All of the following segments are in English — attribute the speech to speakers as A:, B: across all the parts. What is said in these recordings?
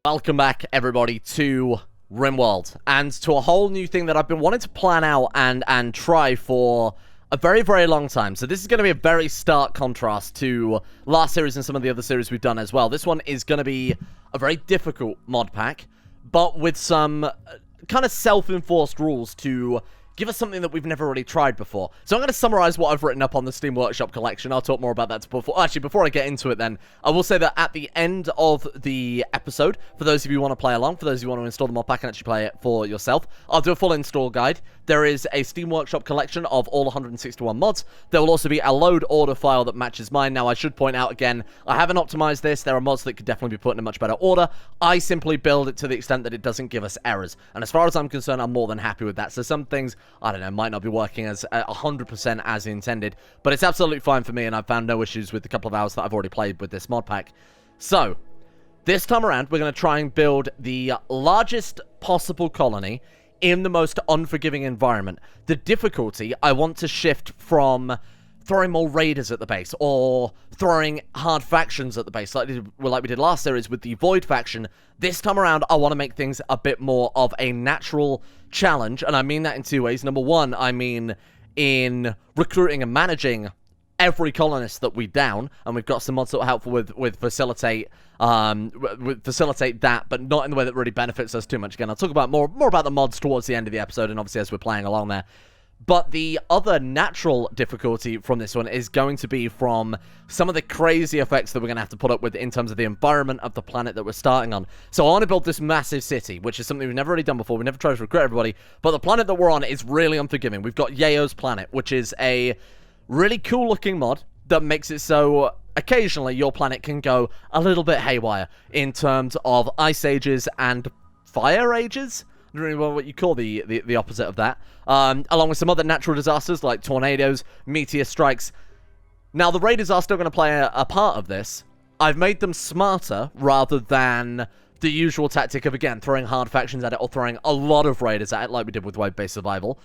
A: Welcome back, everybody, to Rimworld, and to a whole new thing that I've been wanting to plan out and try for a very, very long time. So this is going to be a very stark contrast to last series and some of the other series we've done as well. This one is going to be a very difficult mod pack, but with some kind of self-enforced rules to give us something that we've never really tried before. So I'm going to summarize what I've written up on the Steam Workshop collection. I'll talk more about that before. Actually, before I get into it then, I will say that at the end of the episode, for those of you who want to play along, for those of you who want to install the mod pack and actually play it for yourself, I'll do a full install guide. There is a Steam Workshop collection of all 161 mods. There will also be a load order file that matches mine. Now, I should point out again, I haven't optimized this. There are mods that could definitely be put in a much better order. I simply build it to the extent that it doesn't give us errors. And as far as I'm concerned, I'm more than happy with that. So some things, I don't know, might not be working as 100% as intended, but it's absolutely fine for me, and I've found no issues with the couple of hours that I've already played with this mod pack. So, this time around, we're going to try and build the largest possible colony in the most unforgiving environment. The difficulty, I want to shift from throwing more raiders at the base, or throwing hard factions at the base, like we did last series with the Void faction. This time around, I want to make things a bit more of a natural challenge, and I mean that in two ways. Number one, I mean in recruiting and managing every colonist that we down, and we've got some mods that will help with facilitate that, but not in the way that really benefits us too much. Again, I'll talk about more about the mods towards the end of the episode, and obviously as we're playing along there. But the other natural difficulty from this one is going to be from some of the crazy effects that we're going to have to put up with in terms of the environment of the planet that we're starting on. So I want to build this massive city, which is something we've never really done before. We never tried to recruit everybody, but the planet that we're on is really unforgiving. We've got Yayo's Planet, which is a really cool looking mod that makes it so occasionally your planet can go a little bit haywire in terms of ice ages and fire ages. I don't really know what you call the opposite of that. Along with some other natural disasters like tornadoes, meteor strikes. Now, the raiders are still going to play a part of this. I've made them smarter rather than the usual tactic of, again, throwing hard factions at it or throwing a lot of raiders at it like we did with wave-based survival.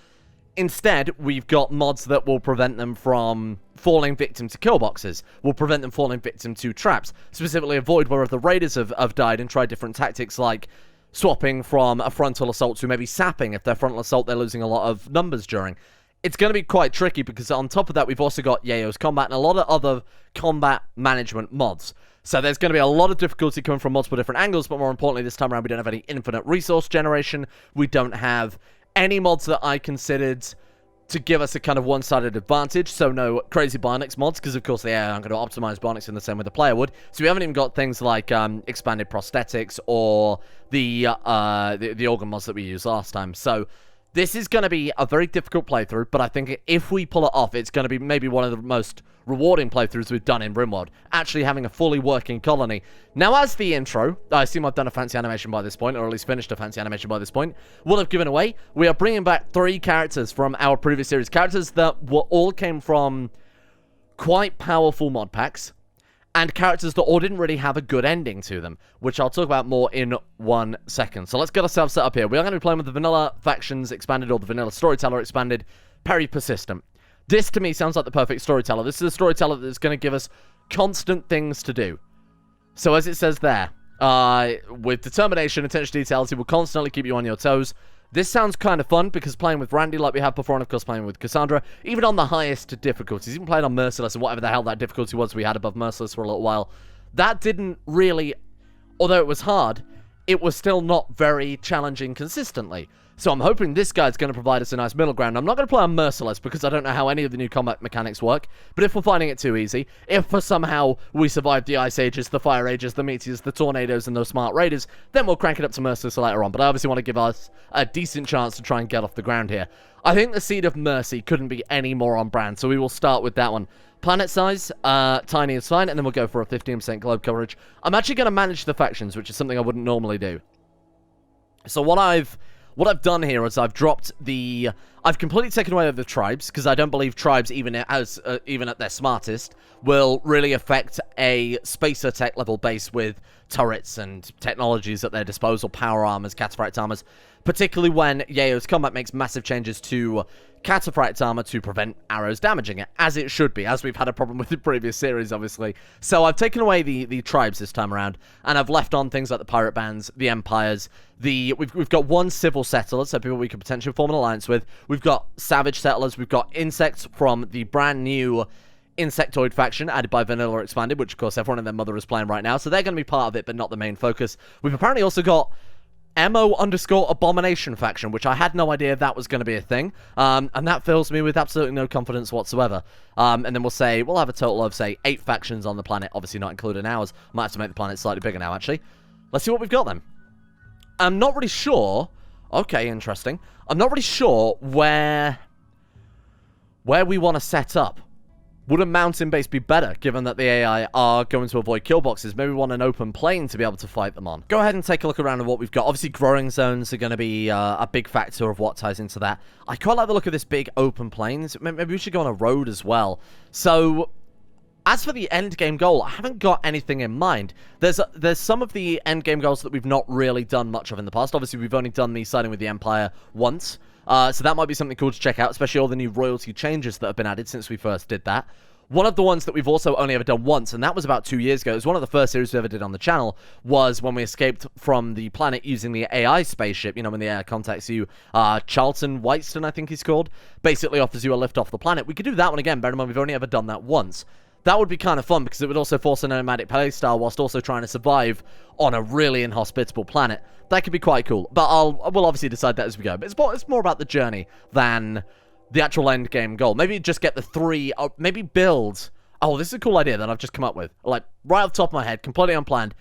A: Instead, we've got mods that will prevent them from falling victim to kill boxes, will prevent them falling victim to traps, specifically avoid where the raiders have died and tried different tactics like swapping from a frontal assault to maybe sapping. If they're frontal assault, they're losing a lot of numbers during. It's going to be quite tricky because on top of that, we've also got Yayo's Combat and a lot of other combat management mods. So there's going to be a lot of difficulty coming from multiple different angles, but more importantly, this time around, we don't have any infinite resource generation. We don't have any mods that I considered to give us a kind of one-sided advantage, so no crazy Bionics mods, because of course they aren't going to optimize Bionics in the same way the player would. So we haven't even got things like expanded prosthetics or the organ mods that we used last time. So this is going to be a very difficult playthrough, but I think if we pull it off, it's going to be maybe one of the most rewarding playthroughs we've done in Rimworld, actually having a fully working colony. Now, as the intro, I assume I've done a fancy animation by this point, or at least finished a fancy animation by this point, will have given away. We are bringing back 3 characters from our previous series, characters that all came from quite powerful mod packs, and characters that all didn't really have a good ending to them, which I'll talk about more in 1 second. So let's get ourselves set up here. We are going to be playing with the Vanilla Factions Expanded, or the Vanilla Storyteller Expanded, Peri Persistent. This, to me, sounds like the perfect storyteller. This is a storyteller that's going to give us constant things to do. So, as it says there, with determination, attention to details, he will constantly keep you on your toes. This sounds kind of fun, because playing with Randy like we have before, and of course playing with Cassandra, even on the highest difficulties, even playing on Merciless, and whatever the hell that difficulty was we had above Merciless for a little while, that didn't really, although it was hard, it was still not very challenging consistently. So I'm hoping this guy's going to provide us a nice middle ground. I'm not going to play on Merciless because I don't know how any of the new combat mechanics work. But if we're finding it too easy, if for somehow we survive the Ice Ages, the Fire Ages, the Meteors, the Tornadoes, and those Smart Raiders, then we'll crank it up to Merciless later on. But I obviously want to give us a decent chance to try and get off the ground here. I think the Seed of Mercy couldn't be any more on brand, so we will start with that one. Planet size, tiny is fine, and then we'll go for a 15% globe coverage. I'm actually going to manage the factions, which is something I wouldn't normally do. So what I've done here is I've dropped the I've completely taken away the tribes, because I don't believe tribes, even at their smartest, will really affect a spacer tech level base with turrets and technologies at their disposal, power armors, cataphract armors, particularly when Yayo's combat makes massive changes to cataphract armor to prevent arrows damaging it, as it should be, as we've had a problem with the previous series, obviously. So I've taken away the tribes this time around, and I've left on things like the pirate bands, the empires, we've got one civil settler, so people we could potentially form an alliance with. We've got savage settlers, we've got insects from the brand new Insectoid faction added by Vanilla Expanded, which of course everyone and their mother is playing right now, so they're going to be part of it, but not the main focus. We've apparently also got MO_Abomination faction, which I had no idea that was going to be a thing, and that fills me with absolutely no confidence whatsoever. And then we'll have a total of, say, 8 factions on the planet, obviously not including ours. Might have to make the planet slightly bigger now, actually. Let's see what we've got then. I'm not really sure. Okay, interesting. I'm not really sure where we want to set up. Would a mountain base be better, given that the AI are going to avoid kill boxes? Maybe we want an open plain to be able to fight them on. Go ahead and take a look around at what we've got. Obviously, growing zones are going to be a big factor of what ties into that. I quite like the look of this big open plains. Maybe we should go on a road as well. So, as for the end game goal, I haven't got anything in mind. There's some of the end game goals that we've not really done much of in the past. Obviously, we've only done the siding with the Empire once. So that might be something cool to check out, especially all the new royalty changes that have been added since we first did that. One of the ones that we've also only ever done once, and that was about 2 years ago, it was one of the first series we ever did on the channel, was when we escaped from the planet using the AI spaceship. You know, when the AI contacts you, Charlton Whiteston, I think he's called, basically offers you a lift off the planet. We could do that one again, bear in mind we've only ever done that once. That would be kind of fun, because it would also force a nomadic playstyle whilst also trying to survive on a really inhospitable planet. That could be quite cool, but we'll obviously decide that as we go. But it's more about the journey than the actual end game goal. Maybe just get the 3, maybe build... Oh, this is a cool idea that I've just come up with. Like, right off the top of my head, completely unplanned.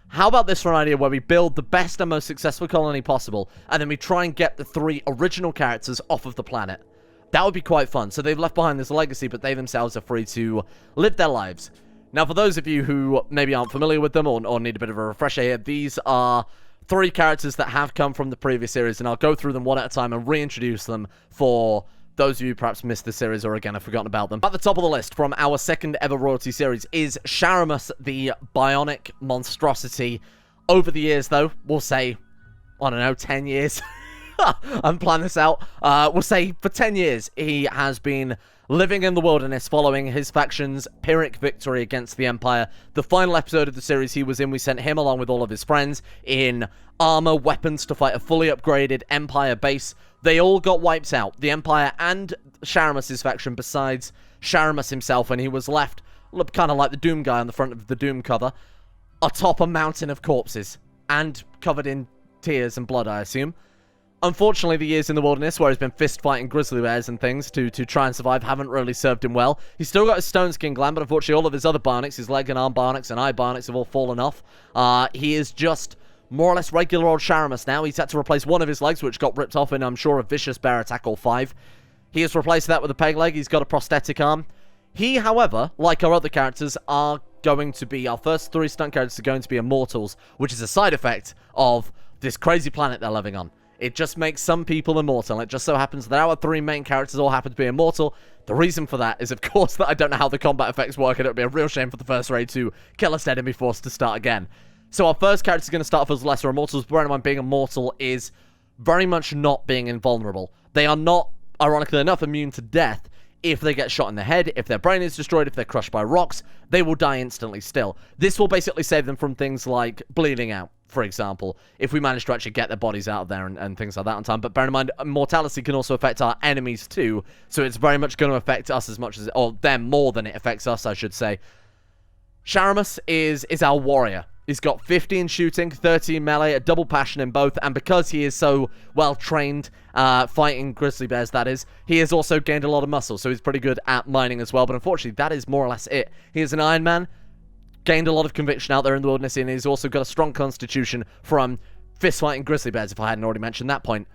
A: How about this for an idea where we build the best and most successful colony possible, and then we try and get the 3 original characters off of the planet? That would be quite fun. So they've left behind this legacy, but they themselves are free to live their lives. Now, for those of you who maybe aren't familiar with them or need a bit of a refresher here, these are 3 characters that have come from the previous series, and I'll go through them one at a time and reintroduce them for those of you who perhaps missed the series or again have forgotten about them. At the top of the list from our second ever royalty series is Sharamus, the bionic monstrosity. Over the years, though, we'll say, I don't know, 10 years. I'm planning this out. We'll say for 10 years, he has been living in the wilderness following his faction's Pyrrhic victory against the Empire. The final episode of the series he was in, we sent him along with all of his friends in armor, weapons to fight a fully upgraded Empire base. They all got wiped out, the Empire and Sharamus' faction, besides Sharamus himself, and he was left, kind of like the Doom guy on the front of the Doom cover, atop a mountain of corpses, and covered in tears and blood, I assume. Unfortunately, the years in the wilderness, where he's been fist-fighting grizzly bears and things to try and survive, haven't really served him well. He's still got his stone skin gland, but unfortunately all of his other bionics, his leg and arm bionics and eye bionics, have all fallen off. He is just more or less regular old Sharamus now. He's had to replace one of his legs, which got ripped off in, I'm sure, a vicious bear attack or 5. He has replaced that with a peg leg. He's got a prosthetic arm. He, however, like our other characters, are going to be, our first 3 stunt characters are going to be immortals, which is a side effect of this crazy planet they're living on. It just makes some people immortal, and it just so happens that our 3 main characters all happen to be immortal. The reason for that is, of course, that I don't know how the combat effects work, and it would be a real shame for the first raid to kill us dead and be forced to start again. So our first character is going to start off as lesser immortals. Bearing in mind, being immortal is very much not being invulnerable. They are not, ironically enough, immune to death. If they get shot in the head, if their brain is destroyed, if they're crushed by rocks, they will die instantly still. This will basically save them from things like bleeding out, for example, if we manage to actually get their bodies out of there and things like that on time. But bear in mind, mortality can also affect our enemies too, so it's very much going to affect us as much as, or them more than it affects us, I should say. Sharamus is our warrior. He's got 15 shooting, 13 melee, a double passion in both, and because he is so well trained fighting grizzly bears, that is, he has also gained a lot of muscle, so he's pretty good at mining as well. But unfortunately, that is more or less it. He is an Iron Man, gained a lot of conviction out there in the wilderness, and he's also got a strong constitution from fist fighting grizzly bears, if I hadn't already mentioned that point.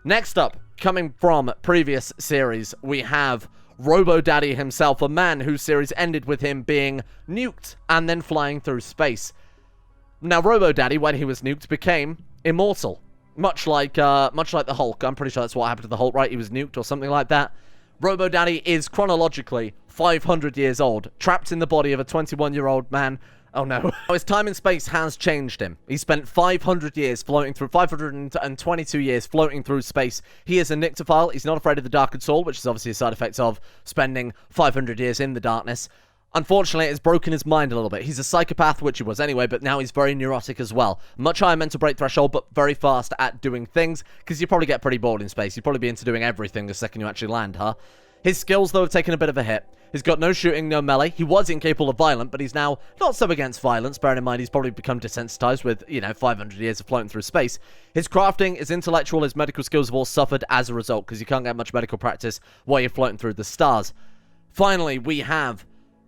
A: Next up, coming from previous series, we have Robo Daddy himself, a man whose series ended with him being nuked and then flying through space. Now, Robo Daddy, when he was nuked, became immortal. Much like the Hulk. I'm pretty sure that's what happened to the Hulk, right? He was nuked or something like that. Robo Daddy is chronologically 500 years old, trapped in the body of a 21-year-old man. Oh no. His time in space has changed him. He spent 500 years floating through, 522 years floating through space. He is a nyctophile. He's not afraid of the darkened soul, which is obviously a side effect of spending 500 years in the darkness. Unfortunately, it's broken his mind a little bit. He's a psychopath, which he was anyway, but now he's very neurotic as well. Much higher mental break threshold, but very fast at doing things, because you probably get pretty bored in space. You'd probably be into doing everything the second you actually land, huh? His skills, though, have taken a bit of a hit. He's got no shooting, no melee. He was incapable of violence, but he's now not so against violence, bearing in mind he's probably become desensitized with, 500 years of floating through space. His crafting, his intellectual, his medical skills have all suffered as a result, because you can't get much medical practice while you're floating through the stars. Finally, we have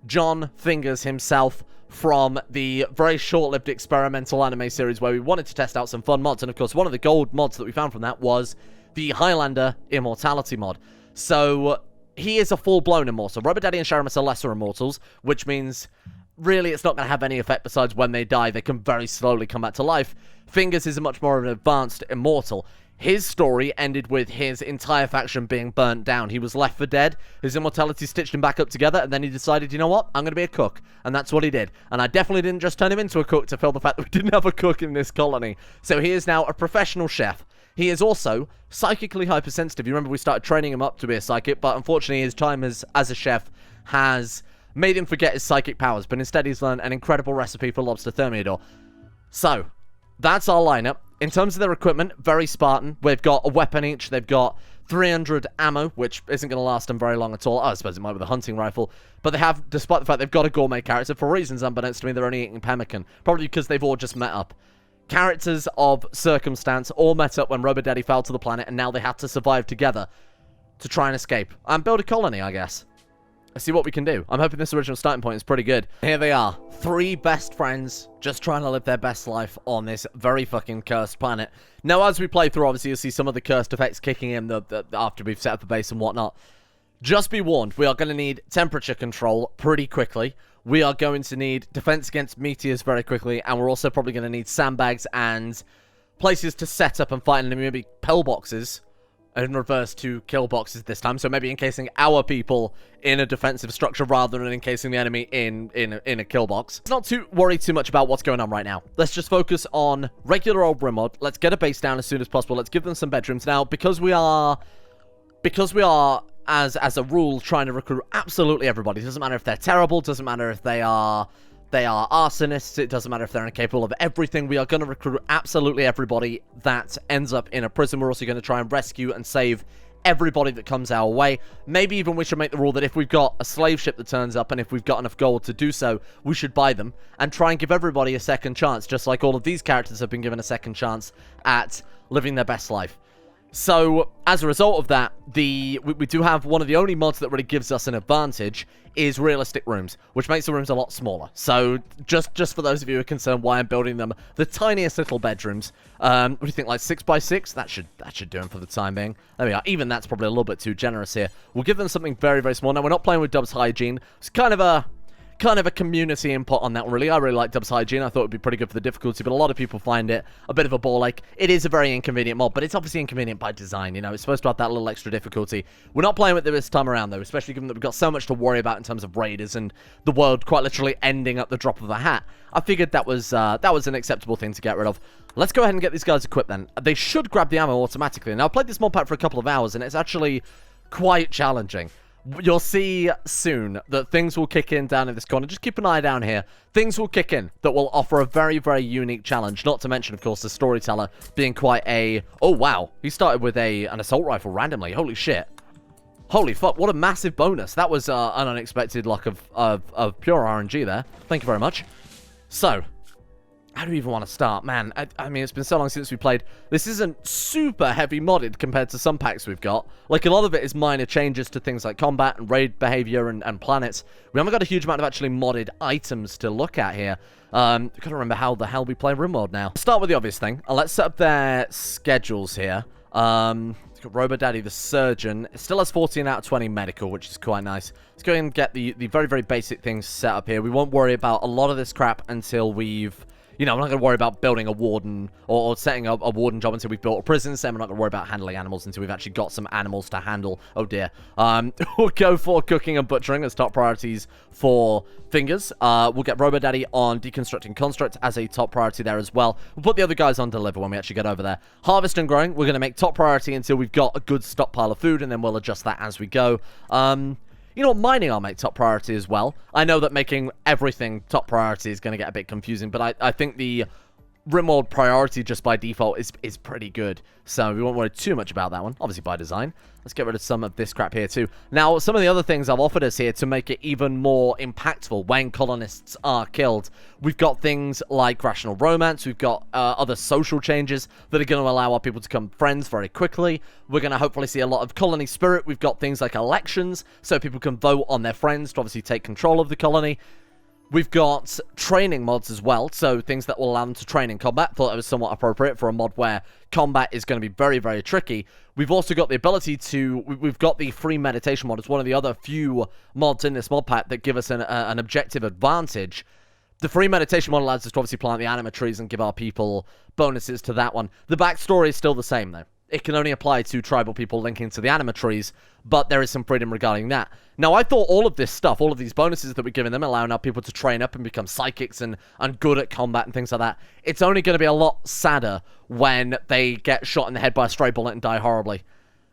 A: John Fingers himself from the very short-lived experimental anime series where we wanted to test out some fun mods. And of course, one of the gold mods that we found from that was the Highlander Immortality mod. So he is a full-blown immortal. Robo Daddy and Sharamus are lesser immortals, which means really it's not going to have any effect besides when they die. They can very slowly come back to life. Fingers is a much more of an advanced immortal. His story ended with his entire faction being burnt down. He was left for dead. His immortality stitched him back up together, and then he decided, you know what? I'm going to be a cook. And that's what he did. And I definitely didn't just turn him into a cook to fill the fact that we didn't have a cook in this colony. So he is now a professional chef. He is also psychically hypersensitive. You remember we started training him up to be a psychic, but unfortunately his time as a chef has made him forget his psychic powers. But instead he's learned an incredible recipe for lobster thermidor. So, that's our lineup. In terms of their equipment, very Spartan. We've got a weapon each. They've got 300 ammo, which isn't going to last them very long at all. Oh, I suppose it might with a hunting rifle. But they have, despite the fact they've got a gourmet character, for reasons unbeknownst to me, they're only eating pemmican. Probably because they've all just met up. Characters of circumstance all met up when Robo Daddy fell to the planet, and now they have to survive together to try and escape. And build a colony, I guess. Let's see what we can do. I'm hoping this original starting point is pretty good. Here they are. 3 best friends just trying to live their best life on this very fucking cursed planet. Now, as we play through, obviously, you'll see some of the cursed effects kicking in after we've set up a base and whatnot. Just be warned, we are going to need temperature control pretty quickly. We are going to need defense against meteors very quickly, and we're also probably going to need sandbags and places to set up and fight in, maybe pillboxes. In reverse to kill boxes this time, so maybe encasing our people in a defensive structure rather than encasing the enemy in a kill box. Let's not too worry too much about what's going on right now. Let's just focus on regular old Rimworld. Let's get a base down as soon as possible. Let's give them some bedrooms. Now, because we are as a rule trying to recruit absolutely everybody. It doesn't matter if they're terrible, doesn't matter if they are arsonists, it doesn't matter if they're incapable of everything. We are going to recruit absolutely everybody that ends up in a prison. We're also going to try and rescue and save everybody that comes our way. Maybe even we should make the rule that if we've got a slave ship that turns up and if we've got enough gold to do so, we should buy them and try and give everybody a second chance, just like all of these characters have been given a second chance at living their best life. So, as a result of that, we do have one of the only mods that really gives us an advantage is realistic rooms, which makes the rooms a lot smaller. So, just for those of you who are concerned why I'm building them the tiniest little bedrooms, what do you think, like 6x6? That should do them for the time being. There we are. Even that's probably a little bit too generous here. We'll give them something very, very small. Now, we're not playing with Dub's Hygiene. It's kind of a community input on that one, really. I really like Dub's Hygiene. I thought it would be pretty good for the difficulty, but a lot of people find it a bit of a ball ache. It is a very inconvenient mod, but it's obviously inconvenient by design, you know. It's supposed to have that little extra difficulty. We're not playing with it this time around, though, especially given that we've got so much to worry about in terms of raiders and the world quite literally ending at the drop of a hat. I figured that was an acceptable thing to get rid of. Let's go ahead and get these guys equipped, then. They should grab the ammo automatically. Now, I've played this mod pack for a couple of hours, and it's actually quite challenging. You'll see soon that things will kick in down in this corner. Just keep an eye down here. Things will kick in that will offer a very, very unique challenge. Not to mention, of course, the storyteller being quite a... Oh, wow. He started with an assault rifle randomly. Holy shit. Holy fuck. What a massive bonus. That was an unexpected luck of pure RNG there. Thank you very much. So... how do we even want to start? Man, I mean, it's been so long since we played. This isn't super heavy modded compared to some packs we've got. Like, a lot of it is minor changes to things like combat and raid behavior and planets. We haven't got a huge amount of actually modded items to look at here. I've got to remember how the hell we play Rimworld now. Let's start with the obvious thing. Let's set up their schedules here. Let's got Robo Daddy, the surgeon. It still has 14 out of 20 medical, which is quite nice. Let's go and get the very, very basic things set up here. We won't worry about a lot of this crap until we've You know, we're not going to worry about building a warden or setting up a warden job until we've built a prison. Same, we're not going to worry about handling animals until we've actually got some animals to handle. Oh dear. We'll go for cooking and butchering as top priorities for fingers. We'll get Robo Daddy on deconstructing construct as a top priority there as well. We'll put the other guys on deliver when we actually get over there. Harvest and growing, we're going to make top priority until we've got a good stockpile of food, and then we'll adjust that as we go. You know what, mining I'll make top priority as well. I know that making everything top priority is going to get a bit confusing, but I think the Rimworld priority just by default is pretty good. So we won't worry too much about that one, obviously by design. Let's get rid of some of this crap here too. Now, some of the other things I've offered us here to make it even more impactful when colonists are killed. We've got things like rational romance. We've got other social changes that are going to allow our people to become friends very quickly. We're going to hopefully see a lot of colony spirit. We've got things like elections, so people can vote on their friends to obviously take control of the colony. We've got training mods as well, so things that will allow them to train in combat. Thought it was somewhat appropriate for a mod where combat is going to be very, very tricky. We've also got the ability to... We've got the free meditation mod. It's one of the other few mods in this mod pack that give us an objective advantage. The free meditation mod allows us to obviously plant the anima trees and give our people bonuses to that one. The backstory is still the same, though. It can only apply to tribal people linking to the anima trees, but there is some freedom regarding that. Now, I thought all of this stuff, all of these bonuses that we're giving them, allowing our people to train up and become psychics and good at combat and things like that, it's only going to be a lot sadder when they get shot in the head by a stray bullet and die horribly.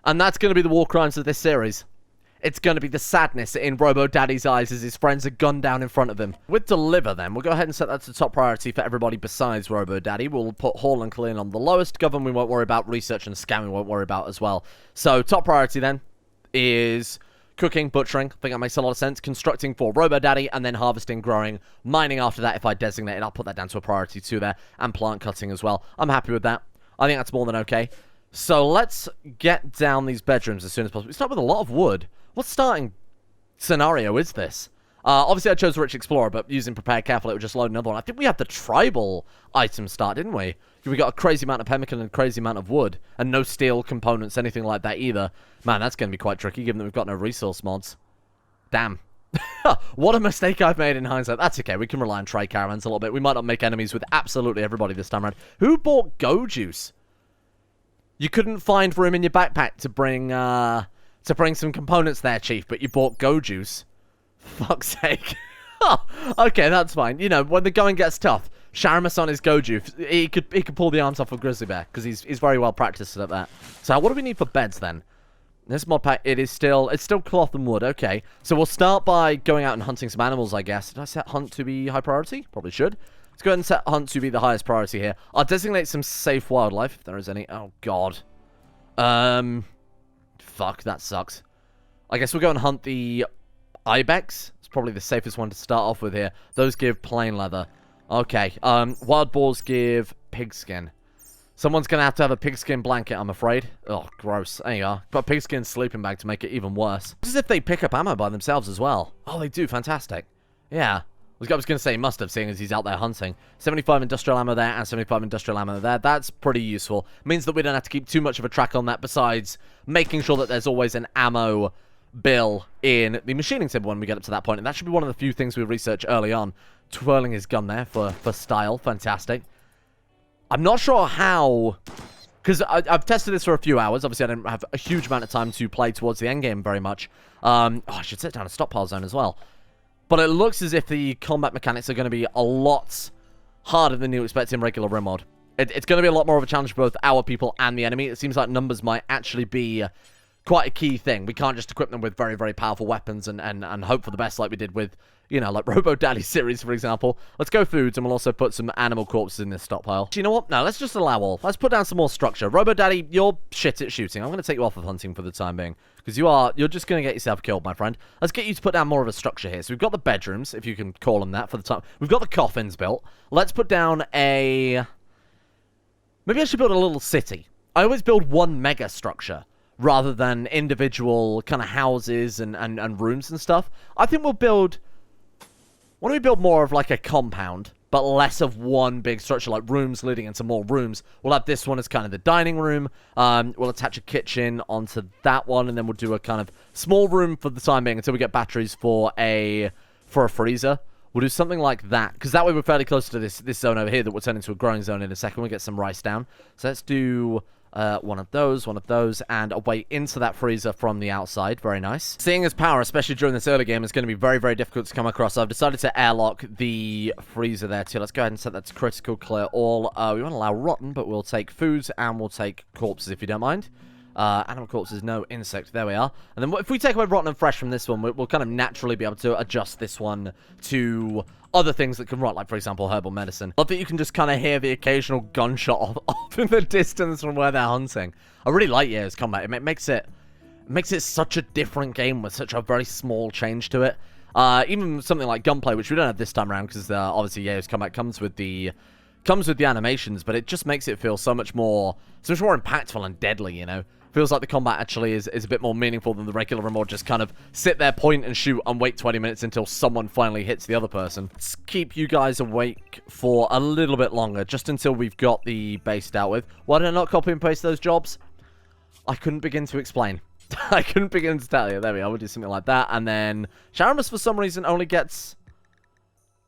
A: And that's going to be the war crimes of this series. It's going to be the sadness in Robo Daddy's eyes as his friends are gunned down in front of him. With Deliver, then, we'll go ahead and set that to top priority for everybody besides Robo Daddy. We'll put Haul and Clean on the lowest. Govern we won't worry about. Research and Scan we won't worry about as well. So, top priority, then, is cooking, butchering. I think that makes a lot of sense. Constructing for Robo Daddy, and then harvesting, growing, mining after that. If I designate it, I'll put that down to a priority 2 there. And plant cutting as well. I'm happy with that. I think that's more than okay. So, let's get down these bedrooms as soon as possible. We start with a lot of wood. What starting scenario is this? Obviously, I chose Rich Explorer, but using Prepared Careful, it would just load another one. I think we had the tribal item start, didn't we? We got a crazy amount of pemmican and a crazy amount of wood, and no steel components, anything like that either. Man, that's going to be quite tricky, given that we've got no resource mods. Damn. What a mistake I've made in hindsight. That's okay, we can rely on trade caravans a little bit. We might not make enemies with absolutely everybody this time around. Who bought Go Juice? You couldn't find room in your backpack to bring some components there, Chief, but you bought Go Juice. Fuck's sake. Okay, that's fine. You know, when the going gets tough, Sharamus on his Go Juice, he could pull the arms off of Grizzly Bear, because he's very well practiced at that. So what do we need for beds, then? This mod pack, it's still cloth and wood, okay. So we'll start by going out and hunting some animals, I guess. Did I set hunt to be high priority? Probably should. Let's go ahead and set hunt to be the highest priority here. I'll designate some safe wildlife, if there is any. Oh, God. Fuck, that sucks. I guess we'll go and hunt the ibex. It's probably the safest one to start off with here. Those give plain leather. Okay, wild boars give pigskin. Someone's going to have a pigskin blanket, I'm afraid. Oh, gross. There you are. But a pigskin sleeping bag to make it even worse. It's as if they pick up ammo by themselves as well. Oh, they do. Fantastic. Yeah. I was going to say he must have, seeing as he's out there hunting. 75 industrial ammo there and 75 industrial ammo there. That's pretty useful. Means that we don't have to keep too much of a track on that, besides making sure that there's always an ammo bill in the machining table when we get up to that point. And that should be one of the few things we research early on. Twirling his gun there for style. Fantastic. I'm not sure how... Because I've tested this for a few hours. Obviously, I didn't have a huge amount of time to play towards the endgame very much. Oh, I should set down a stockpile zone as well. But it looks as if the combat mechanics are going to be a lot harder than you expect in regular Rimworld. It's going to be a lot more of a challenge for both our people and the enemy. It seems like numbers might actually be quite a key thing. We can't just equip them with very, very powerful weapons and hope for the best like we did with, you know, like Robo Daddy series, for example. Let's go foods, and we'll also put some animal corpses in this stockpile. You know what? No, let's just allow all. Let's put down some more structure. Robo Daddy, you're shit at shooting. I'm going to take you off of hunting for the time being, because you're just going to get yourself killed, my friend. Let's get you to put down more of a structure here. So we've got the bedrooms, if you can call them that for the time. We've got the coffins built. Let's put down a... Maybe I should build a little city. I always build one mega structure rather than individual kind of houses and rooms and stuff. I think we'll build... Why don't we build more of like a compound, but less of one big structure, like rooms leading into more rooms. We'll have this one as kind of the dining room. We'll attach a kitchen onto that one, and then we'll do a kind of small room for the time being until we get batteries for a freezer. We'll do something like that, because that way we're fairly close to this zone over here that will turn into a growing zone in a second. We'll get some rice down. So let's do one of those, and a way into that freezer from the outside. Very nice. Seeing as power, especially during this early game, is going to be very, very difficult to come across. So I've decided to airlock the freezer there too. Let's go ahead and set that to critical, clear all. We won't allow rotten, but we'll take foods and we'll take corpses if you don't mind. Animal corpses, no insect. There we are. And then if we take away rotten and fresh from this one, we'll kind of naturally be able to adjust this one to other things that can rot, like, for example, herbal medicine. Love that you can just kind of hear the occasional gunshot off in the distance from where they're hunting. I really like Yayo's combat. It makes it such a different game with such a very small change to it. Even something like gunplay, which we don't have this time around, because obviously Yayo's combat comes with the animations, but it just makes it feel so much more impactful and deadly, you know? Feels like the combat actually is a bit more meaningful than the regular Rimworld. Just kind of sit there, point and shoot, and wait 20 minutes until someone finally hits the other person. Let's keep you guys awake for a little bit longer, just until we've got the base dealt with. Why did I not copy and paste those jobs? I couldn't begin to explain. I couldn't begin to tell you. There we are. We'll do something like that. And then Sharamus, for some reason, only gets...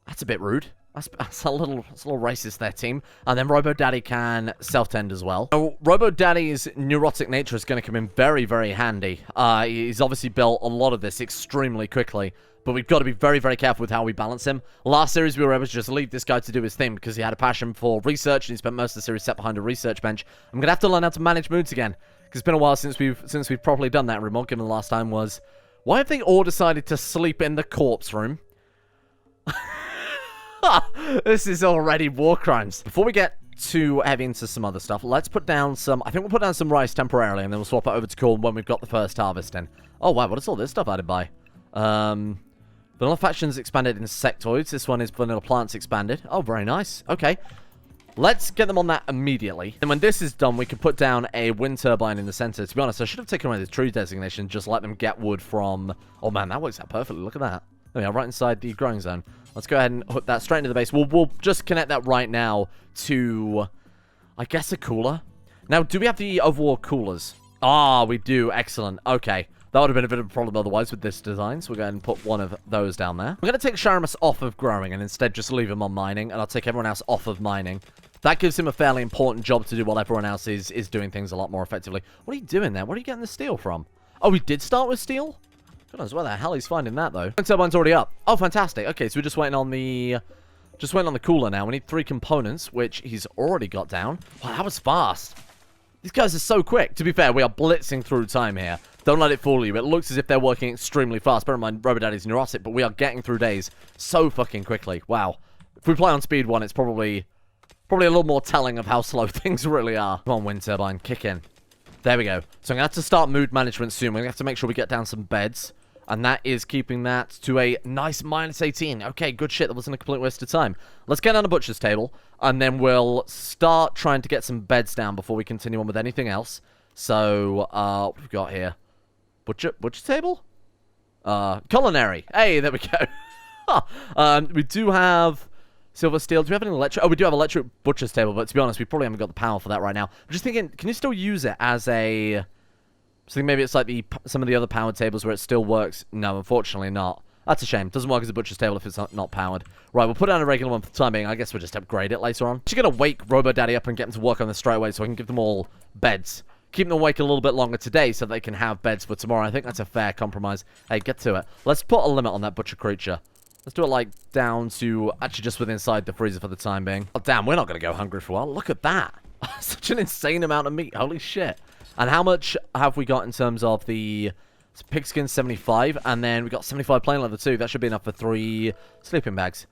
A: That's a bit rude. That's a little racist there, team. And then Robo Daddy can self-tend as well. So Robo Daddy's neurotic nature is going to come in very, very handy. He's obviously built a lot of this extremely quickly, but we've got to be very, very careful with how we balance him. Last series, we were able to just leave this guy to do his thing because he had a passion for research, and he spent most of the series set behind a research bench. I'm going to have to learn how to manage moods again, because it's been a while since we've properly done that in Rimworld, given the last time was... Why have they all decided to sleep in the corpse room? This is already war crimes. Before we get too heavy into some other stuff, let's put down some... I think we'll put down some rice temporarily, and then we'll swap it over to corn when we've got the first harvest in. Oh, wow, what is all this stuff added by? Vanilla factions expanded insectoids. This one is vanilla plants expanded. Oh, very nice. Okay. Let's get them on that immediately. And when this is done, we can put down a wind turbine in the center. To be honest, I should have taken away the tree designation, just let them get wood from... Oh, man, that works out perfectly. Look at that. There we are, right inside the growing zone. Let's go ahead and hook that straight into the base. We'll just connect that right now to, I guess, a cooler. Now, do we have the overworld coolers? Ah, we do. Excellent. Okay. That would have been a bit of a problem otherwise with this design, so we'll go ahead and put one of those down there. We're going to take Sharamus off of growing and instead just leave him on mining, and I'll take everyone else off of mining. That gives him a fairly important job to do while everyone else is doing things a lot more effectively. What are you doing there? Where are you getting the steel from? Oh, we did start with steel? God knows where the hell he's finding that, though. Wind turbine's already up. Oh, fantastic. Okay, so we're just waiting on the... cooler now. We need 3 components, which he's already got down. Wow, that was fast. These guys are so quick. To be fair, we are blitzing through time here. Don't let it fool you. It looks as if they're working extremely fast. Bear in mind, Robo Daddy's neurotic, but we are getting through days so fucking quickly. Wow. If we play on speed 1, it's probably a little more telling of how slow things really are. Come on, wind turbine. Kick in. There we go. So I'm going to have to start mood management soon. We're going to have to make sure we get down some beds. And that is keeping that to a nice -18. Okay, good shit. That wasn't a complete waste of time. Let's get on a butcher's table. And then we'll start trying to get some beds down before we continue on with anything else. So, what we've got here? Butcher table? Culinary. Hey, there we go. We do have silver steel. Do we have any electric? Oh, we do have electric butcher's table. But to be honest, we probably haven't got the power for that right now. I'm just thinking, can you still use it as a... So maybe it's like some of the other powered tables where it still works. No, unfortunately not. That's a shame. Doesn't work as a butcher's table if it's not powered. Right, we'll put down a regular one for the time being. I guess we'll just upgrade it later on. I'm just going to wake Robo Daddy up and get him to work on this straight away so I can give them all beds. Keep them awake a little bit longer today so they can have beds for tomorrow. I think that's a fair compromise. Hey, get to it. Let's put a limit on that butcher creature. Let's do it, like, down to actually just within inside the freezer for the time being. Oh, damn, we're not going to go hungry for a while. Look at that. Such an insane amount of meat. Holy shit. And how much have we got in terms of the pigskin? 75, and then we got 75 plain leather too. That should be enough for 3 sleeping bags.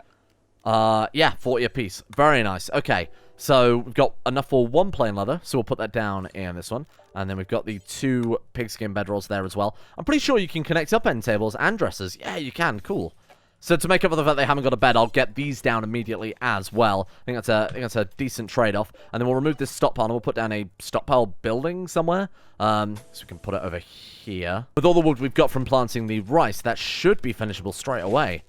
A: Yeah, 40 apiece. Very nice. Okay, so we've got enough for 1 plain leather, so we'll put that down in this one. And then we've got the 2 pigskin bedrolls there as well. I'm pretty sure you can connect up end tables and dressers. Yeah, you can. Cool. So to make up for the fact they haven't got a bed, I'll get these down immediately as well. I think that's a decent trade-off. And then we'll remove this stockpile and we'll put down a stockpile building somewhere. So we can put it over here. With all the wood we've got from planting the rice, that should be finishable straight away.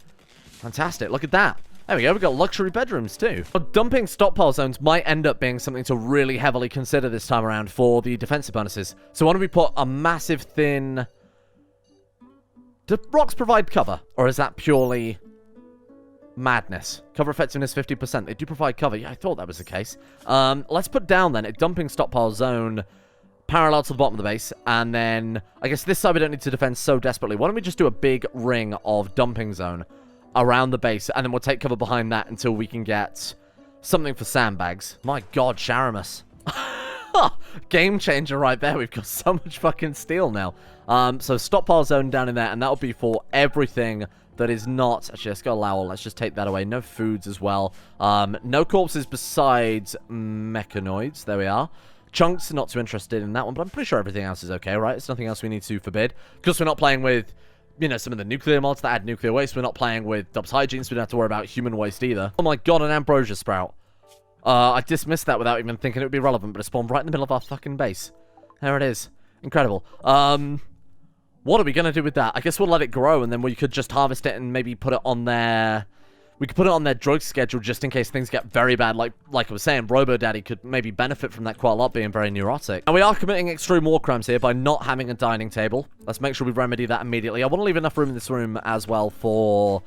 A: Fantastic. Look at that. There we go. We've got luxury bedrooms too. Well, dumping stockpile zones might end up being something to really heavily consider this time around for the defensive bonuses. So why don't we put a massive thin... Do rocks provide cover? Or is that purely... Madness. Cover effectiveness 50%. They do provide cover. Yeah, I thought that was the case. Let's put down then a dumping stockpile zone parallel to the bottom of the base. And then, I guess this side we don't need to defend so desperately. Why don't we just do a big ring of dumping zone around the base, and then we'll take cover behind that until we can get something for sandbags. My god, Sharamus. Game changer right there. We've got so much fucking steel now. So stockpile zone down in there, and that'll be for everything that is not... Actually, let's go Lowell. Let's just take that away. No foods as well. No corpses besides mechanoids. There we are. Chunks, not too interested in that one, but I'm pretty sure everything else is okay, right? There's nothing else we need to forbid. Because we're not playing with, you know, some of the nuclear mods that add nuclear waste. We're not playing with Dubs Hygiene, so we don't have to worry about human waste either. Oh my god, an Ambrosia Sprout. I dismissed that without even thinking it would be relevant, but it spawned right in the middle of our fucking base. There it is. Incredible. What are we going to do with that? I guess we'll let it grow, and then we could just harvest it and maybe put it on their... We could put it on their drug schedule just in case things get very bad. Like I was saying, Robo Daddy could maybe benefit from that quite a lot, being very neurotic. And we are committing extreme war crimes here by not having a dining table. Let's make sure we remedy that immediately. I want to leave enough room in this room as well for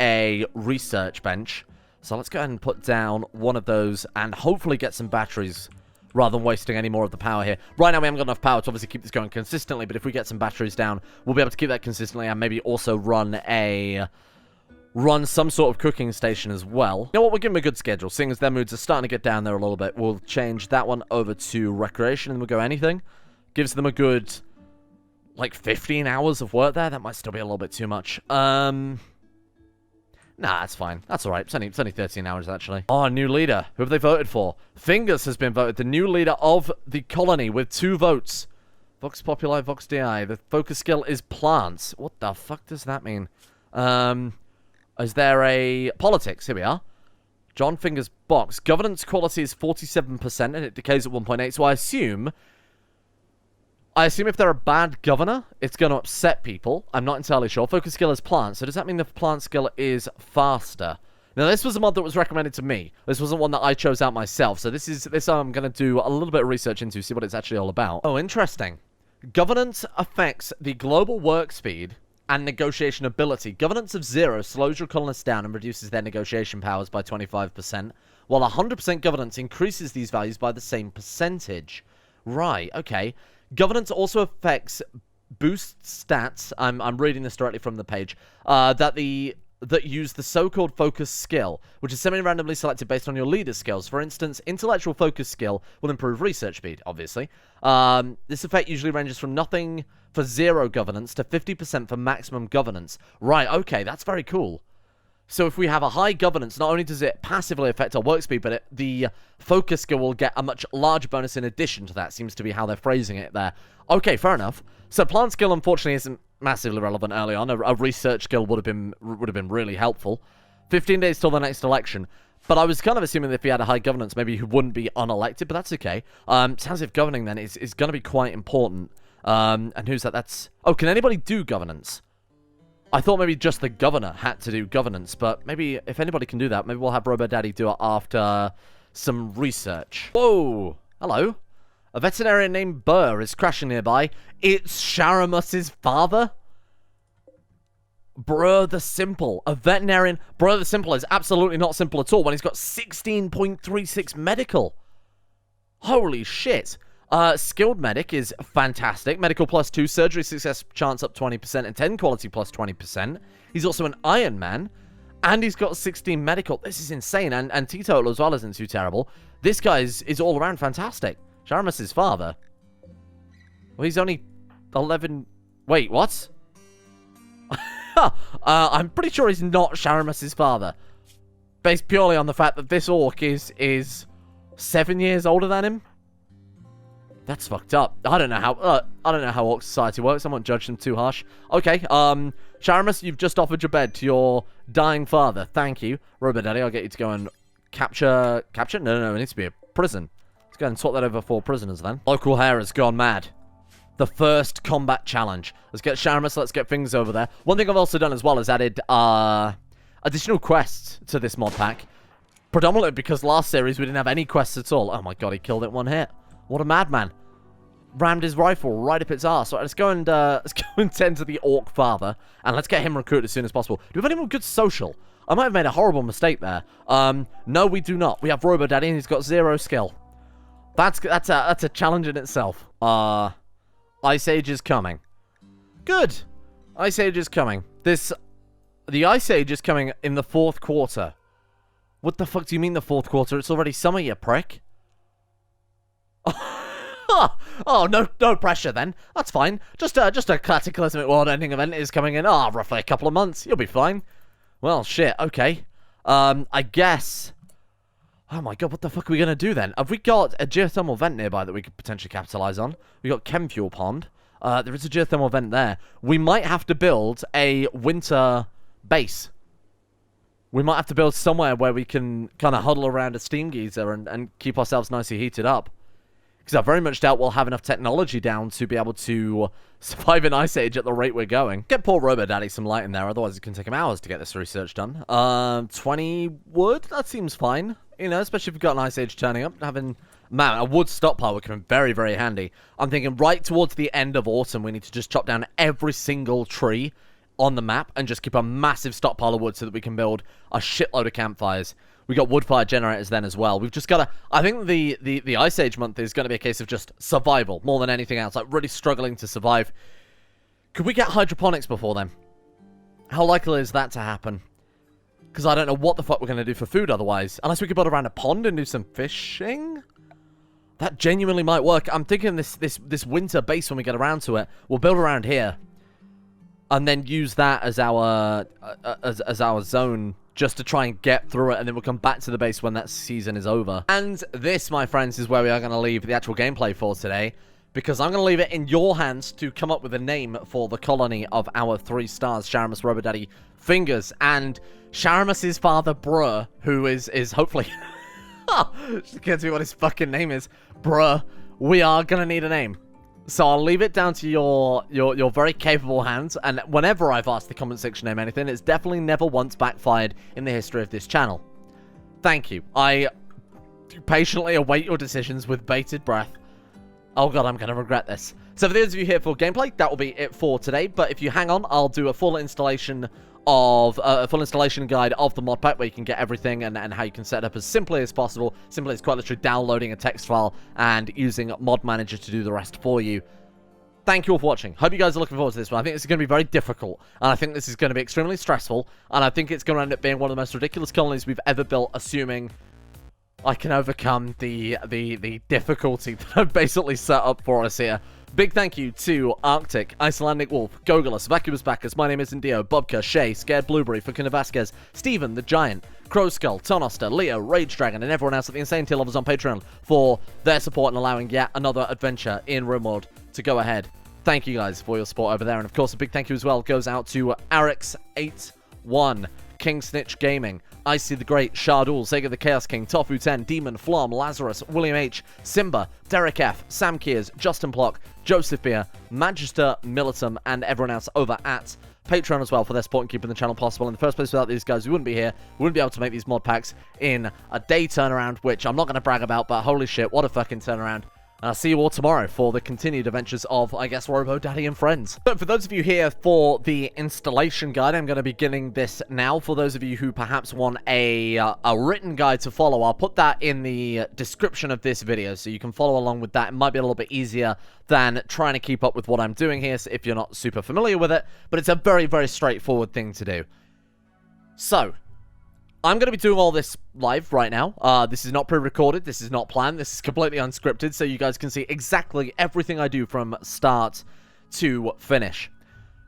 A: a research bench. So let's go ahead and put down one of those and hopefully get some batteries rather than wasting any more of the power here. Right now, we haven't got enough power to obviously keep this going consistently, but if we get some batteries down, we'll be able to keep that consistently and maybe also run some sort of cooking station as well. You know what? We'll give them a good schedule, seeing as their moods are starting to get down there a little bit. We'll change that one over to recreation, and we'll go anything. Gives them a good, like, 15 hours of work there. That might still be a little bit too much. Nah, that's fine. That's alright. It's only 13 hours, actually. Oh, new leader. Who have they voted for? Fingers has been voted the new leader of the colony with 2 votes. Vox Populi, Vox DI. The focus skill is plants. What the fuck does that mean? Is there a... Politics. Here we are. John Fingers box. Governance quality is 47% and it decays at 1.8. So I assume if they're a bad governor, it's going to upset people. I'm not entirely sure. Focus skill is plant. So does that mean the plant skill is faster? Now, this was a mod that was recommended to me. This wasn't one that I chose out myself. So this I'm going to do a little bit of research into, see what it's actually all about. Oh, interesting. Governance affects the global work speed and negotiation ability. Governance of 0 slows your colonists down and reduces their negotiation powers by 25%, while 100% governance increases these values by the same percentage. Right, okay. Governance also affects boost stats. I'm reading this directly from the page. That use the so-called focus skill, which is semi-randomly selected based on your leader's skills. For instance, intellectual focus skill will improve research speed, obviously. This effect usually ranges from nothing for 0 governance to 50% for maximum governance. Right, okay, that's very cool. So if we have a high governance, not only does it passively affect our work speed, but the focus skill will get a much larger bonus in addition to that. Seems to be how they're phrasing it there. Okay, fair enough. So plant skill, unfortunately, isn't massively relevant early on. A research skill would have been really helpful. 15 days till the next election. But I was kind of assuming that if he had a high governance, maybe he wouldn't be unelected, but that's okay. Sounds as if governing then is going to be quite important. And who's that? That's... Oh, can anybody do governance? I thought maybe just the governor had to do governance, but maybe if anybody can do that, maybe we'll have Robo Daddy do it after some research. Whoa! Hello. A veterinarian named Burr is crashing nearby. It's Sharamus's father? Brr the Simple. A veterinarian... Brr the Simple is absolutely not simple at all when he's got 16.36 medical. Holy shit. Skilled medic is fantastic. Medical +2, surgery success chance up 20%, and 10 quality +20%. He's also an Iron Man, and he's got 16 medical. This is insane, and teetotal as well isn't too terrible. This guy is all around fantastic. Sharamus's father. Well, he's only 11... Wait, what? I'm pretty sure he's not Sharamus's father. Based purely on the fact that this orc is 7 years older than him. That's fucked up. I don't know how Orc Society works. I won't judge them too harsh. Okay, Sharamus, you've just offered your bed to your dying father. Thank you. Robo Daddy, I'll get you to go and capture? No, it needs to be a prison. Let's go ahead and swap that over for prisoners then. Local hair has gone mad. The first combat challenge. Let's get Sharamus, let's get things over there. One thing I've also done as well is added additional quests to this mod pack. Predominantly because last series we didn't have any quests at all. Oh my god, he killed it in one hit. What a madman. Rammed his rifle right up its arse. So let's go and tend to the orc father. And let's get him recruited as soon as possible. Do we have anyone good social? I might have made a horrible mistake there. No, we do not. We have Robo Daddy, and he's got 0 skill. That's a challenge in itself. Ice Age is coming. Good. Ice Age is coming. The Ice Age is coming in the 4th quarter. What the fuck do you mean the 4th quarter? It's already summer, you prick. Oh, no pressure then. That's fine. Just a cataclysmic world-ending event is coming in. Roughly a couple of months. You'll be fine. Well, shit. Okay. I guess. Oh my god, what the fuck are we gonna do then? Have we got a geothermal vent nearby that we could potentially capitalize on? We got Chem Fuel Pond. There is a geothermal vent there. We might have to build a winter base. We might have to build somewhere where we can kind of huddle around a steam geyser and keep ourselves nicely heated up. Because I very much doubt we'll have enough technology down to be able to survive an Ice Age at the rate we're going. Get poor Robo Daddy some light in there, otherwise it can take him hours to get this research done. 20 wood? That seems fine. You know, especially if we've got an Ice Age turning up. Having, man, a wood stockpile would come in very, very handy. I'm thinking right towards the end of autumn, we need to just chop down every single tree on the map and just keep a massive stockpile of wood so that we can build a shitload of campfires. We got wood fire generators then as well. We've just got to... I think the Ice Age month is going to be a case of just survival more than anything else. Like, really struggling to survive. Could we get hydroponics before then? How likely is that to happen? Because I don't know what the fuck we're going to do for food otherwise. Unless we could build around a pond and do some fishing? That genuinely might work. I'm thinking this winter base, when we get around to it, we'll build around here. And then use that as our zone... just to try and get through it, and then we'll come back to the base when that season is over. And this, my friends, is where we are going to leave the actual gameplay for today, because I'm going to leave it in your hands to come up with a name for the colony of our 3 stars, Sharamus, Robo Daddy, Fingers, and Sharamus's father, Brr, who is hopefully... Just can't see what his fucking name is. Brr, we are going to need a name. So I'll leave it down to your very capable hands, and whenever I've asked the comment section name anything, it's definitely never once backfired in the history of this channel. Thank you. I patiently await your decisions with bated breath. Oh god, I'm going to regret this. So for those of you here for gameplay, that will be it for today, but if you hang on, I'll do a full installation guide of the mod pack where you can get everything and how you can set it up as simply as possible. Simply as quite literally downloading a text file and using Mod Manager to do the rest for you. Thank you all for watching. Hope you guys are looking forward to this one. I think this is going to be very difficult, and I think this is going to be extremely stressful, and I think it's going to end up being one of the most ridiculous colonies we've ever built, assuming I can overcome the difficulty that I've basically set up for us here. Big thank you to Arctic, Icelandic Wolf, Gogolus, Vacuous Bacchus, My Name is Indio, Bobka, Shay, Scared Blueberry, Fakuna Vasquez, Steven, The Giant, Crow Skull, Tonoster, Leo, Rage Dragon, and everyone else at the Insane Tier levels on Patreon for their support and allowing yet another adventure in Rimworld to go ahead. Thank you guys for your support over there, and of course a big thank you as well goes out to Arix81, King Snitch Gaming, Icy the Great, Shardul, Sega the Chaos King, Tofu 10, Demon, Flom, Lazarus, William H, Simba, Derek F, Sam Kears, Justin Plock, Joseph Beer, Magister Militum, and everyone else over at Patreon as well for their support and keeping the channel possible. In the first place, without these guys, we wouldn't be here. We wouldn't be able to make these mod packs in a day turnaround, which I'm not going to brag about, but holy shit, what a fucking turnaround. And I'll see you all tomorrow for the continued adventures of, I guess, Robo Daddy and friends. But for those of you here for the installation guide, I'm going to be beginning this now. For those of you who perhaps want a written guide to follow, I'll put that in the description of this video, so you can follow along with that. It might be a little bit easier than trying to keep up with what I'm doing here, so if you're not super familiar with it, but it's a very, very straightforward thing to do. So, I'm going to be doing all this live right now. This is not pre-recorded. This is not planned. This is completely unscripted, so you guys can see exactly everything I do from start to finish.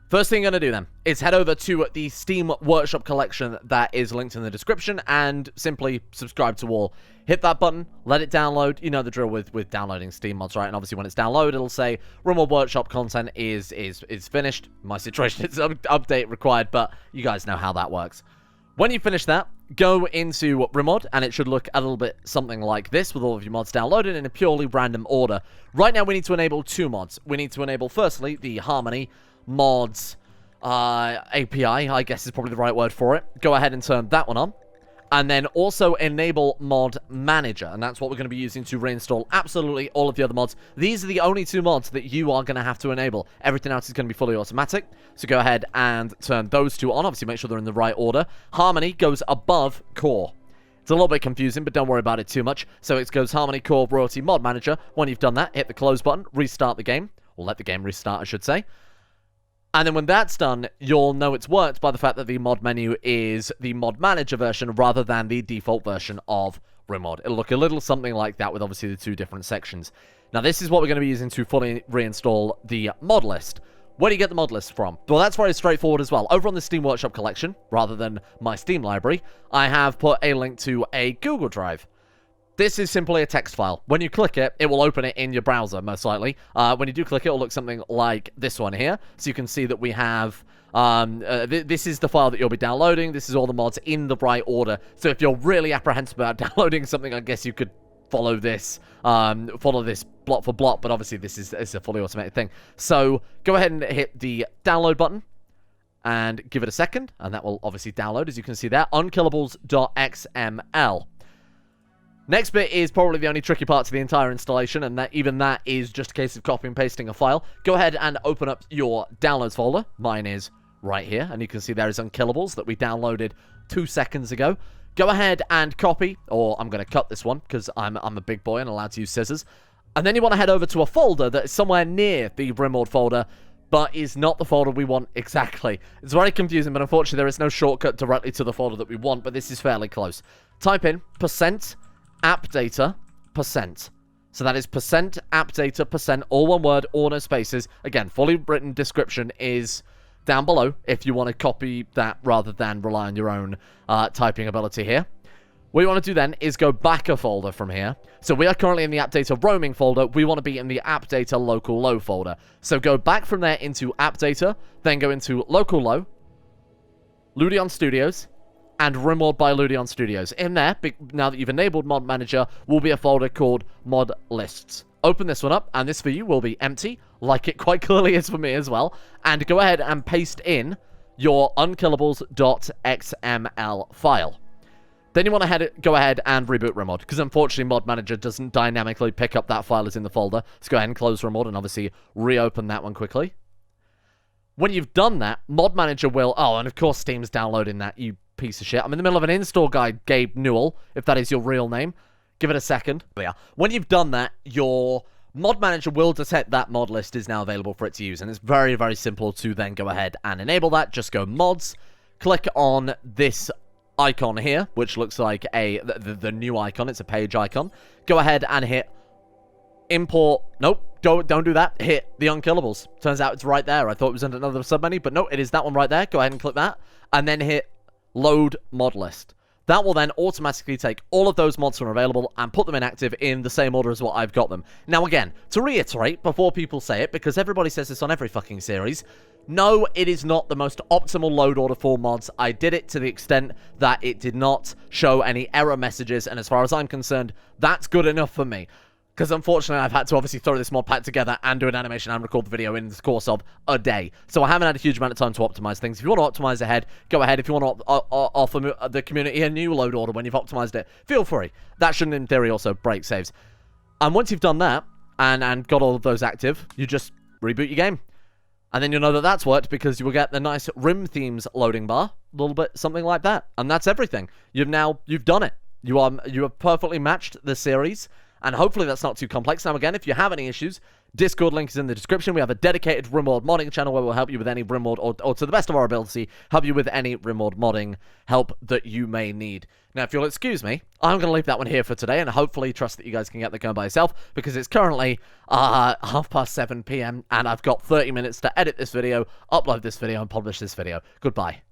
A: First thing I'm going to do then is head over to the Steam Workshop collection that is linked in the description and simply subscribe to all. Hit that button, let it download. You know the drill with downloading Steam mods, right? And obviously when it's downloaded, it'll say Rimworld Workshop content is finished. In my situation, it's update required, but you guys know how that works. When you finish that, go into Rimworld, and it should look a little bit something like this, with all of your mods downloaded in a purely random order. Right now, we need to enable 2 mods. We need to enable, firstly, the Harmony mods API, I guess is probably the right word for it. Go ahead and turn that one on. And then also enable mod manager, and that's what we're going to be using to reinstall absolutely all of the other mods. These are the only 2 mods that you are going to have to enable. Everything else is going to be fully automatic, so go ahead and turn those 2 on. Obviously, make sure they're in the right order. Harmony goes above core. It's a little bit confusing, but don't worry about it too much. So it goes Harmony, Core, Royalty, Mod Manager. When you've done that, hit the close button, restart the game, or let the game restart, I should say. And then when that's done, you'll know it's worked by the fact that the mod menu is the mod manager version rather than the default version of Rimworld. It'll look a little something like that with obviously the 2 different sections. Now this is what we're going to be using to fully reinstall the mod list. Where do you get the mod list from? Well, that's very straightforward as well. Over on the Steam Workshop collection, rather than my Steam library, I have put a link to a Google Drive. This is simply a text file. When you click it, it will open it in your browser, most likely. When you do click it, it'll look something like this one here. So you can see that we have... this is the file that you'll be downloading. This is all the mods in the right order. So if you're really apprehensive about downloading something, I guess you could follow this block for block. But obviously, this is a fully automated thing. So go ahead and hit the download button. And give it a second. And that will obviously download, as you can see there. Unkillables.xml. Next bit is probably the only tricky part to the entire installation, and even that is just a case of copy and pasting a file. Go ahead and open up your downloads folder. Mine is right here, and you can see there is Unkillables that we downloaded 2 seconds ago. Go ahead and copy, or I'm going to cut this one because I'm a big boy and allowed to use scissors. And then you want to head over to a folder that is somewhere near the Rimworld folder, but is not the folder we want exactly. It's very confusing, but unfortunately there is no shortcut directly to the folder that we want, but this is fairly close. Type in %appdata%. So that is %appdata%, all one word, all no spaces. Again, fully written description is down below if you want to copy that rather than rely on your own typing ability here. What you want to do then is go back a folder from here. So we are currently in the appdata roaming folder. We want to be in the appdata local low folder. So go back from there into appdata, then go into local low, Ludion Studios, and Rimworld by Ludion Studios. In there, now that you've enabled Mod Manager, will be a folder called Mod Lists. Open this one up, and this for you will be empty, like it quite clearly is for me as well. And go ahead and paste in your unkillables.xml file. Then you want to go ahead and reboot Rimworld, because unfortunately Mod Manager doesn't dynamically pick up that file as in the folder. So go ahead and close Rimworld and obviously reopen that one quickly. When you've done that, Mod Manager will... Oh, and of course Steam's downloading that, you piece of shit. I'm in the middle of an install guide, Gabe Newell, if that is your real name. Give it a second. But yeah, when you've done that, your Mod Manager will detect that mod list is now available for it to use. And it's very, very simple to then go ahead and enable that. Just go Mods, click on this icon here, which looks like the new icon. It's a page icon. Go ahead and hit import. Nope, don't do that. Hit the Unkillables. Turns out it's right there. I thought it was under another submenu, but no, it is that one right there. Go ahead and click that, and then hit load mod list. That will then automatically take all of those mods that are available and put them in active in the same order as what I've got them. Now again, to reiterate before people say it, because everybody says this on every fucking series, no, it is not the most optimal load order for mods. I did it to the extent that it did not show any error messages, and as far as I'm concerned, that's good enough for me. Because unfortunately, I've had to obviously throw this mod pack together and do an animation and record the video in the course of a day. So I haven't had a huge amount of time to optimize things. If you want to optimize ahead, go ahead. If you want to offer the community a new load order when you've optimized it, feel free. That shouldn't, in theory, also break saves. And once you've done that and got all of those active, you just reboot your game. And then you'll know that that's worked because you will get the nice Rim themes loading bar, a little bit something like that. And that's everything. You've done it. You have perfectly matched the series. And hopefully that's not too complex. Now, again, if you have any issues, Discord link is in the description. We have a dedicated Rimworld modding channel where we'll help you with any Rimworld, or to the best of our ability, help you with any Rimworld modding help that you may need. Now, if you'll excuse me, I'm going to leave that one here for today, and hopefully trust that you guys can get that going by yourself, because it's currently 7:30 PM, and I've got 30 minutes to edit this video, upload this video, and publish this video. Goodbye.